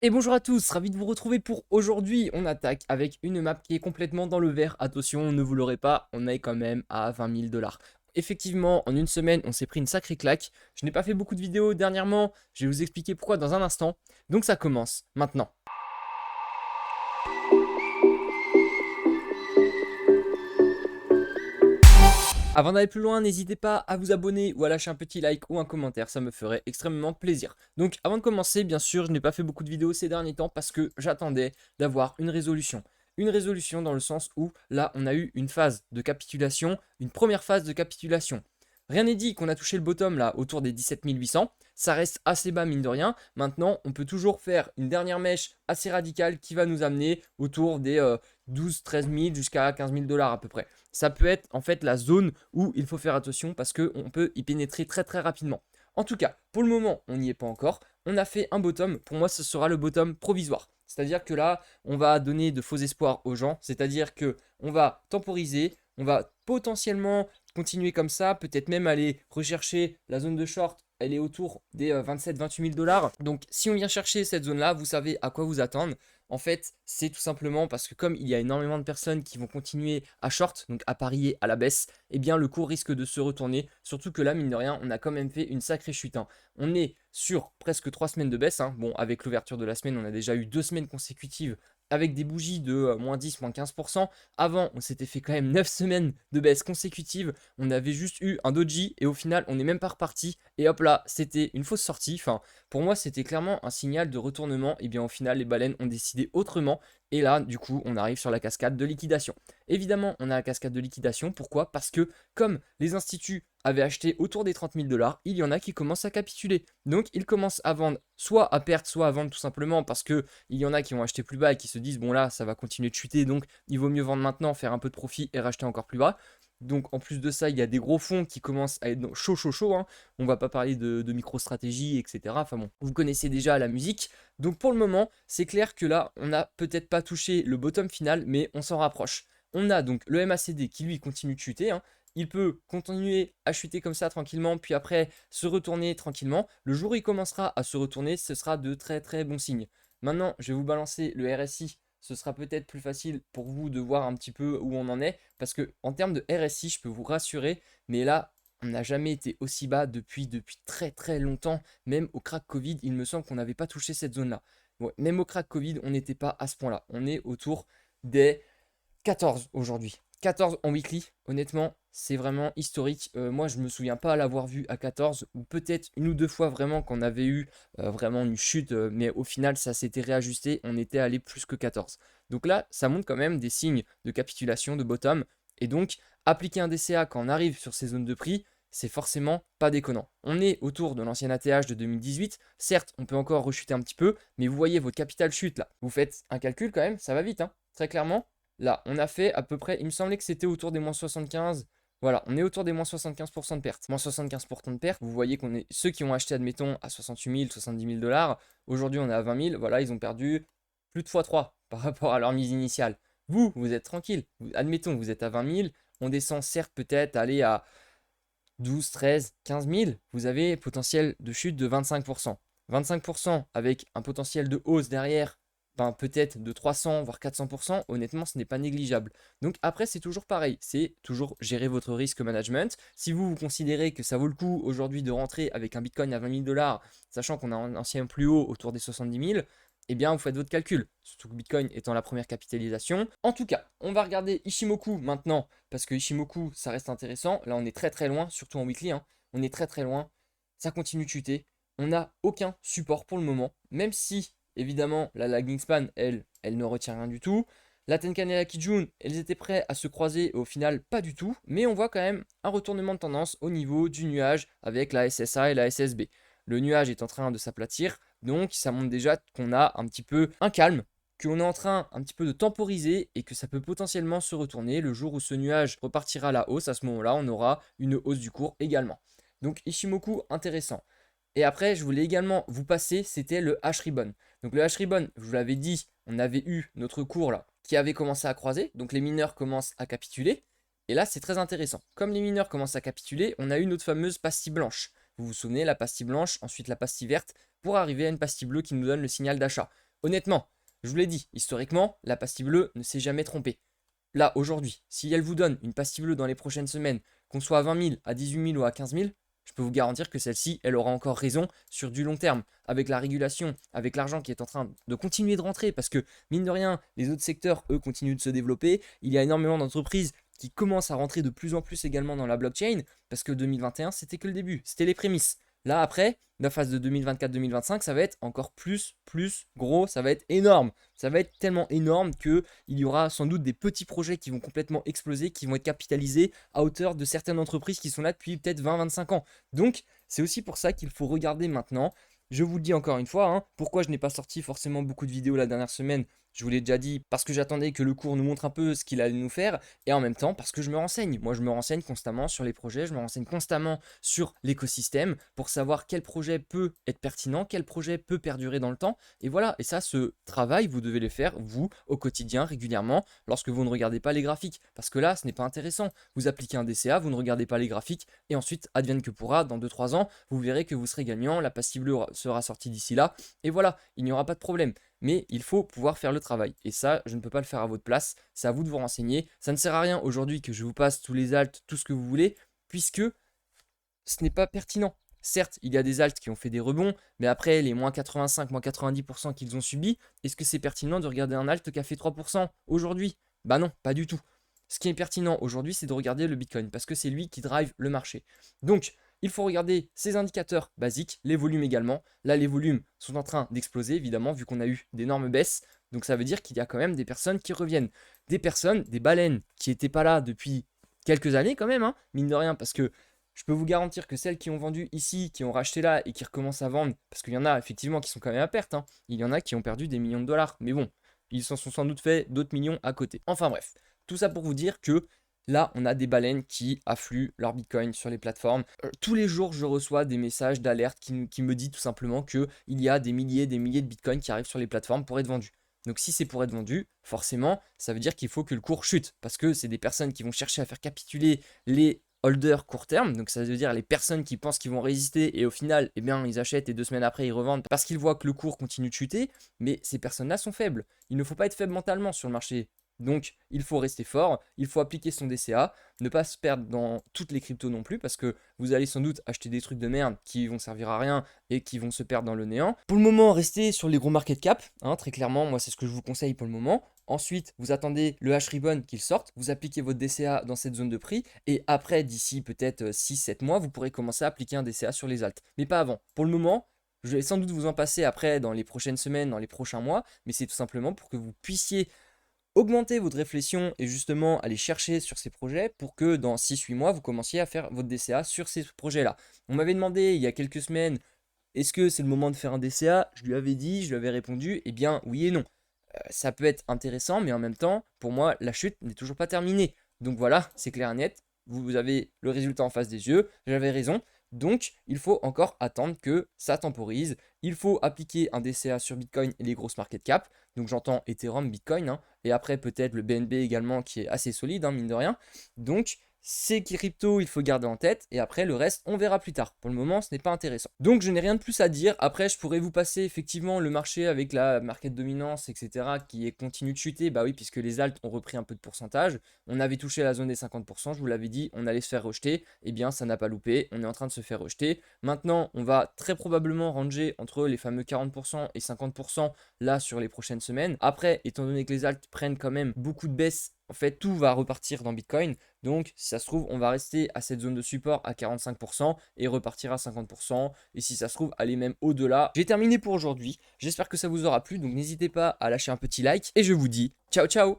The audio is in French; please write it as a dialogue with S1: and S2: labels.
S1: Et bonjour à tous, ravi de vous retrouver pour aujourd'hui. On attaque avec une map qui est complètement dans le vert. Attention, ne vous l'aurez pas, on est quand même à 20 000 dollars. Effectivement, en une semaine, on s'est pris une sacrée claque. Je n'ai pas fait beaucoup de vidéos dernièrement, je vais vous expliquer pourquoi dans un instant. Donc ça commence maintenant. Avant d'aller plus loin, n'hésitez pas à vous abonner ou à lâcher un petit like ou un commentaire, ça me ferait extrêmement plaisir. Donc avant de commencer, bien sûr, je n'ai pas fait beaucoup de vidéos ces derniers temps parce que j'attendais d'avoir une résolution. Une résolution dans le sens où là, on a eu une phase de capitulation, une première phase de capitulation. Rien n'est dit qu'on a touché le bottom là autour des 17 800, ça reste assez bas mine de rien. Maintenant, on peut toujours faire une dernière mèche assez radicale qui va nous amener autour des 12-13 000 jusqu'à 15 000 dollars à peu près. Ça peut être en fait la zone où il faut faire attention parce qu'on peut y pénétrer très très rapidement. En tout cas, pour le moment, on n'y est pas encore. On a fait un bottom. Pour moi, ce sera le bottom provisoire. C'est-à-dire que là, on va donner de faux espoirs aux gens. C'est-à-dire que on va temporiser, on va potentiellement continuer comme ça, peut-être même aller rechercher la zone de short. Elle est autour des 27-28 000 dollars. Donc, si on vient chercher cette zone-là, vous savez à quoi vous attendre. En fait, c'est tout simplement parce que comme il y a énormément de personnes qui vont continuer à short, donc à parier à la baisse, eh bien le cours risque de se retourner. Surtout que là, mine de rien, on a quand même fait une sacrée chute, hein. On est sur presque 3 semaines de baisse, hein. Bon, avec l'ouverture de la semaine, on a déjà eu 2 semaines consécutives avec des bougies de moins 10, moins 15%. Avant, on s'était fait quand même 9 semaines de baisse consécutive. On avait juste eu un doji et au final, on n'est même pas reparti. Et hop là, c'était une fausse sortie. Enfin, pour moi, c'était clairement un signal de retournement. Et bien au final, les baleines ont décidé autrement. Et là, du coup, on arrive sur la cascade de liquidation. Évidemment, on a la cascade de liquidation. Pourquoi? Parce que comme les instituts avaient acheté autour des 30 000 dollars, il y en a qui commencent à capituler. Donc, ils commencent à vendre soit à perte, soit à vendre tout simplement parce que il y en a qui ont acheté plus bas et qui se disent, bon là, ça va continuer de chuter, donc il vaut mieux vendre maintenant, faire un peu de profit et racheter encore plus bas. Donc en plus de ça, il y a des gros fonds qui commencent à être chaud, chaud, chaud, hein. On va pas parler de micro-stratégie, etc. Enfin bon, vous connaissez déjà la musique. Donc pour le moment, c'est clair que là, on n'a peut-être pas touché le bottom final, mais on s'en rapproche. On a donc le MACD qui lui continue de chuter, hein. Il peut continuer à chuter comme ça tranquillement, puis après se retourner tranquillement. Le jour où il commencera à se retourner, ce sera de très très bons signes. Maintenant, je vais vous balancer le RSI. Ce sera peut-être plus facile pour vous de voir un petit peu où on en est. Parce que en termes de RSI, je peux vous rassurer, mais là, on n'a jamais été aussi bas depuis très très longtemps. Même au crack Covid, il me semble qu'on n'avait pas touché cette zone-là. Ouais, même au crack Covid, on n'était pas à ce point-là. On est autour des 14 aujourd'hui. 14 en weekly, honnêtement, c'est vraiment historique. Moi, je me souviens pas l'avoir vu à 14, ou peut-être une ou deux fois vraiment qu'on avait eu vraiment une chute, mais au final, ça s'était réajusté, on était allé plus que 14. Donc là, ça montre quand même des signes de capitulation, de bottom, et donc appliquer un DCA quand on arrive sur ces zones de prix, c'est forcément pas déconnant. On est autour de l'ancien ATH de 2018, certes, on peut encore rechuter un petit peu, mais vous voyez votre capital chute là. Vous faites un calcul quand même, ça va vite, hein. Très clairement, là, on a fait à peu près, il me semblait que c'était autour des moins 75. Voilà, on est autour des moins 75% de pertes. Moins 75% de pertes, vous voyez qu'on est ceux qui ont acheté, admettons, à 68 000, 70 000 dollars. Aujourd'hui, on est à 20 000. Voilà, ils ont perdu plus de x3 par rapport à leur mise initiale. Vous êtes tranquille. Admettons, vous êtes à 20 000. On descend certes peut-être aller à 12, 13, 15 000. Vous avez potentiel de chute de 25%. 25% avec un potentiel de hausse derrière, ben peut-être de 300 voire 400%, honnêtement, ce n'est pas négligeable. Donc après, c'est toujours pareil, c'est toujours gérer votre risque management. Si vous considérez que ça vaut le coup aujourd'hui de rentrer avec un Bitcoin à 20 000 dollars, sachant qu'on a un ancien plus haut autour des 70 000, eh bien, vous faites votre calcul. Surtout que Bitcoin étant la première capitalisation. En tout cas, on va regarder Ishimoku maintenant, parce que Ishimoku, ça reste intéressant. Là, on est très très loin, surtout en weekly, hein. On est très très loin. Ça continue de chuter. On n'a aucun support pour le moment, même si évidemment, la lagging span, elle ne retient rien du tout. La Tenkan et la Kijun, elles étaient prêtes à se croiser, et au final, pas du tout. Mais on voit quand même un retournement de tendance au niveau du nuage avec la SSA et la SSB. Le nuage est en train de s'aplatir, donc ça montre déjà qu'on a un petit peu un calme, qu'on est en train un petit peu de temporiser et que ça peut potentiellement se retourner. Le jour où ce nuage repartira à la hausse, à ce moment-là, on aura une hausse du cours également. Donc Ishimoku, intéressant. Et après, je voulais également vous passer, c'était le H-Ribbon. Donc le H-Ribbon, je vous l'avais dit, on avait eu notre cours là qui avait commencé à croiser. Donc les mineurs commencent à capituler. Et là, c'est très intéressant. Comme les mineurs commencent à capituler, on a eu notre fameuse pastille blanche. Vous vous souvenez, la pastille blanche, ensuite la pastille verte, pour arriver à une pastille bleue qui nous donne le signal d'achat. Honnêtement, je vous l'ai dit, historiquement, la pastille bleue ne s'est jamais trompée. Là, aujourd'hui, si elle vous donne une pastille bleue dans les prochaines semaines, qu'on soit à 20 000, à 18 000 ou à 15 000, je peux vous garantir que celle-ci, elle aura encore raison sur du long terme, avec la régulation, avec l'argent qui est en train de continuer de rentrer, parce que, mine de rien, les autres secteurs, eux, continuent de se développer. Il y a énormément d'entreprises qui commencent à rentrer de plus en plus également dans la blockchain, parce que 2021, c'était que le début, c'était les prémices. Là, après, la phase de 2024-2025, ça va être encore plus gros, ça va être énorme. Ça va être tellement énorme qu'il y aura sans doute des petits projets qui vont complètement exploser, qui vont être capitalisés à hauteur de certaines entreprises qui sont là depuis peut-être 20-25 ans. Donc, c'est aussi pour ça qu'il faut regarder maintenant. Je vous le dis encore une fois, hein, pourquoi je n'ai pas sorti forcément beaucoup de vidéos la dernière semaine. Je vous l'ai déjà dit, parce que j'attendais que le cours nous montre un peu ce qu'il allait nous faire, et en même temps parce que je me renseigne. Moi, je me renseigne constamment sur les projets, je me renseigne constamment sur l'écosystème pour savoir quel projet peut être pertinent, quel projet peut perdurer dans le temps. Et voilà, et ça, ce travail, vous devez le faire, vous, au quotidien, régulièrement, lorsque vous ne regardez pas les graphiques. Parce que là, ce n'est pas intéressant. Vous appliquez un DCA, vous ne regardez pas les graphiques, et ensuite, advienne que pourra, dans 2-3 ans, vous verrez que vous serez gagnant, la pastille bleue sera sortie d'ici là, et voilà, il n'y aura pas de problème. Mais il faut pouvoir faire le travail. Et ça, je ne peux pas le faire à votre place. C'est à vous de vous renseigner. Ça ne sert à rien aujourd'hui que je vous passe tous les alts, tout ce que vous voulez, puisque ce n'est pas pertinent. Certes, il y a des alts qui ont fait des rebonds, mais après les moins 85, moins 90% qu'ils ont subis, est-ce que c'est pertinent de regarder un alt qui a fait 3% aujourd'hui? Bah non, pas du tout. Ce qui est pertinent aujourd'hui, c'est de regarder le Bitcoin, parce que c'est lui qui drive le marché. Donc, il faut regarder ces indicateurs basiques, les volumes également. Là, les volumes sont en train d'exploser, évidemment, vu qu'on a eu d'énormes baisses. Donc, ça veut dire qu'il y a quand même des personnes qui reviennent. Des personnes, des baleines qui n'étaient pas là depuis quelques années quand même, hein, mine de rien, parce que je peux vous garantir que celles qui ont vendu ici, qui ont racheté là et qui recommencent à vendre, parce qu'il y en a effectivement qui sont quand même à perte, hein, il y en a qui ont perdu des millions de dollars. Mais bon, ils s'en sont sans doute fait d'autres millions à côté. Enfin bref, tout ça pour vous dire que là, on a des baleines qui affluent leur Bitcoin sur les plateformes. Tous les jours, je reçois des messages d'alerte qui me disent tout simplement qu'il y a des milliers de Bitcoins qui arrivent sur les plateformes pour être vendus. Donc si c'est pour être vendu, forcément, ça veut dire qu'il faut que le cours chute. Parce que c'est des personnes qui vont chercher à faire capituler les holders court terme. Donc ça veut dire les personnes qui pensent qu'ils vont résister et au final, eh bien, ils achètent et 2 semaines après, ils revendent parce qu'ils voient que le cours continue de chuter. Mais ces personnes-là sont faibles. Il ne faut pas être faible mentalement sur le marché. Donc, il faut rester fort, il faut appliquer son DCA, ne pas se perdre dans toutes les cryptos non plus, parce que vous allez sans doute acheter des trucs de merde qui vont servir à rien et qui vont se perdre dans le néant. Pour le moment, restez sur les gros market cap, hein, très clairement, moi c'est ce que je vous conseille pour le moment. Ensuite, vous attendez le H-Ribbon qu'il sorte, vous appliquez votre DCA dans cette zone de prix, et après, d'ici peut-être 6-7 mois, vous pourrez commencer à appliquer un DCA sur les alts. Mais pas avant. Pour le moment, je vais sans doute vous en passer après dans les prochaines semaines, dans les prochains mois, mais c'est tout simplement pour que vous puissiez augmenter votre réflexion et justement aller chercher sur ces projets pour que dans 6-8 mois, vous commenciez à faire votre DCA sur ces projets-là. On m'avait demandé il y a quelques semaines, est-ce que c'est le moment de faire un DCA? Je lui avais dit, je lui avais répondu, eh bien oui et non. Ça peut être intéressant, mais en même temps, pour moi, la chute n'est toujours pas terminée. Donc voilà, c'est clair et net, vous avez le résultat en face des yeux, j'avais raison. Donc, il faut encore attendre que ça temporise. Il faut appliquer un DCA sur Bitcoin et les grosses market cap. Donc, j'entends Ethereum, Bitcoin, hein, et après peut-être le BNB également qui est assez solide, hein, mine de rien. Donc, ces cryptos, il faut garder en tête. Et après, le reste, on verra plus tard. Pour le moment, ce n'est pas intéressant. Donc, je n'ai rien de plus à dire. Après, je pourrais vous passer effectivement le marché avec la market dominance, etc., qui est continue de chuter. Bah oui, puisque les alts ont repris un peu de pourcentage. On avait touché la zone des 50%. Je vous l'avais dit, on allait se faire rejeter. Eh bien, ça n'a pas loupé. On est en train de se faire rejeter. Maintenant, on va très probablement ranger entre les fameux 40% et 50% là sur les prochaines semaines. Après, étant donné que les alts prennent quand même beaucoup de baisse, en fait, tout va repartir dans Bitcoin. Donc, si ça se trouve, on va rester à cette zone de support à 45% et repartir à 50%. Et si ça se trouve, aller même au-delà. J'ai terminé pour aujourd'hui. J'espère que ça vous aura plu. Donc, n'hésitez pas à lâcher un petit like. Et je vous dis ciao, ciao!